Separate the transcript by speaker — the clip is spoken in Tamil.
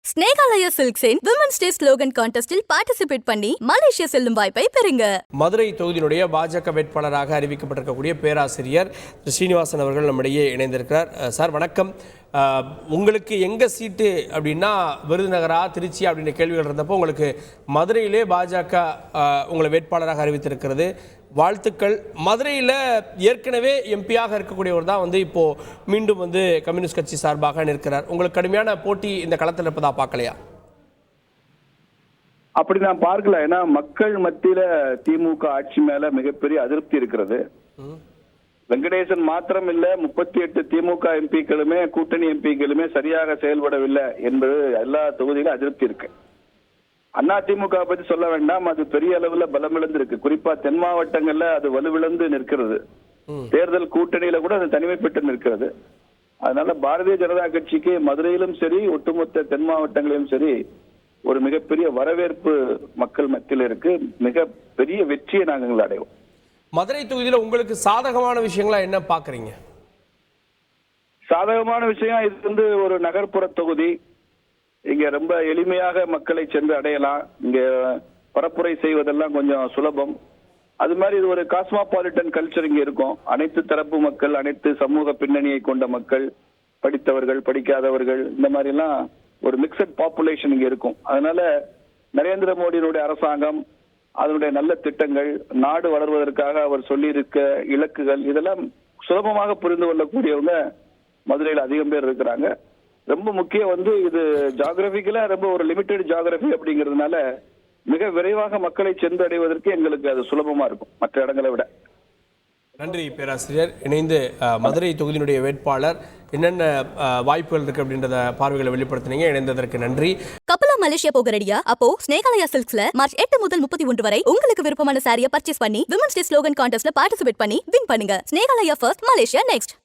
Speaker 1: ஸ்னேகாலயா சில்க்ஸின் விமன்ஸ் டே ஸ்லோகன் கான்டெஸ்டில் பார்ட்டிசிபேட் பண்ணி மலேசியா செல்லும் வாய்ப்பை பெறுங்க.
Speaker 2: மதுரை தொகுதியினுடைய பாஜக வேட்பாளராக அறிவிக்கப்பட்டிருக்கக்கூடிய பேராசிரியர் ஸ்ரீனிவாசன் அவர்கள் நம்மிடையே இணைந்திருக்கிறார். சார் வணக்கம். உங்களுக்கு எங்கே சீட்டு அப்படின்னா விருதுநகரா திருச்சி அப்படின்ற கேள்விகள் இருந்தப்போ உங்களுக்கு மதுரையிலே பாஜக உங்களை வேட்பாளராக அறிவித்திருக்கிறது. வாழ்த்துக்கள். மதுரையில் ஏற்கனவே எம்பியாக இருக்கக்கூடியவர் தான் இப்போது மீண்டும் கம்யூனிஸ்ட் கட்சி சார்பாக நிற்கிறார். உங்களுக்கு கடுமையான போட்டி இந்த களத்தில் இருப்பதா பார்க்கலையா?
Speaker 3: அப்படி நான் பார்க்கல. ஏன்னா மக்கள் மத்தியில திமுக ஆட்சி மேல மிகப்பெரிய அதிருப்தி இருக்கிறது. வெங்கடேசன் மாத்திரம் இல்ல, 38 திமுக எம்பிக்களுமே கூட்டணி எம்பிக்களுமே சரியாக செயல்படவில்லை என்பது எல்லா தொகுதியிலும் அதிருப்தி இருக்கு. அண்ணா திமுக பத்தி சொல்ல வேண்டாம், அது பெரிய அளவுல பலமிழந்து இருக்கு. குறிப்பா தென் மாவட்டங்கள்ல அது வலுவிழந்து நிற்கிறது. தேர்தல் கூட்டணியில கூட அது தனிமைப்பட்டு நிற்கிறது. அதனால பாரதிய ஜனதா கட்சிக்கு மதுரையிலும் சரி ஒட்டுமொத்த தென் மாவட்டங்களிலும் சரி ஒரு மிகப்பெரிய வரவேற்பு மக்கள் மத்தியில் இருக்கு. மிக பெரிய வெற்றியை நாங்கள் அடைவோம்.
Speaker 2: மதுரை தொகுதியில உங்களுக்கு சாதகமான விஷயங்களா என்ன பாக்குறீங்க?
Speaker 3: சாதகமான விஷயம், இது ஒரு நகர்ப்புற தொகுதி. இங்க ரொம்ப எளிமையாக மக்களை சென்று அடையலாம். இங்க பரப்புரை செய்வதெல்லாம் கொஞ்சம் சுலபம். அது மாதிரி இது ஒரு காஸ்மாபாலிட்டன் கல்ச்சர் இங்க இருக்கும். அனைத்து தரப்பு மக்கள், அனைத்து சமூக பின்னணியை கொண்ட மக்கள், படித்தவர்கள் படிக்காதவர்கள், இந்த மாதிரி எல்லாம் ஒரு மிக்சட் பாப்புலேஷன் இங்க இருக்கும். அதனால நரேந்திர மோடியினுடைய அரசாங்கம், அதனுடைய நல்ல திட்டங்கள், நாடு வளர்வதற்காக அவர் சொல்லியிருக்க இலக்குகள், இதெல்லாம் சுலபமாக புரிந்து கொள்ளக்கூடியவங்க மதுரையில் அதிகம் பேர் இருக்கிறாங்க. ரொம்ப முக்கியம் இது ஜியோகிராபிக்கலா ரொம்ப ஒரு லிமிடெட் ஜியோகிராபி அப்படிங்கிறதுனால மிக விரைவாக மக்களை சென்றடைவதற்கு எங்களுக்கு அது சுலபமா இருக்கும் மற்ற இடங்களை விட.
Speaker 2: நன்றி பேராசிரியர். இணைந்து மதுரை தொகுதியினுடைய வேட்பாளர் என்னென்ன வாய்ப்புகள் இருக்கு அப்படின்றத பார்வைகளை வெளிப்படுத்தினீங்க. இணைந்ததற்கு நன்றி.
Speaker 1: கப்பலா மலேசியா போக ரெடியா? அப்போ ஸ்னேகாலயா சில்க்ஸ்ல மார்ச் 8 முதல் 31 வரை உங்களுக்கு விருப்பமான சாரியை பர்ச்சேஸ் பண்ணி விமன்ஸ் டே ஸ்லோகன் கான்டெஸ்ட்ல பார்ட்டிசிபேட் பண்ணி வின் பண்ணுங்க. Snehalaya first, Malaysia next.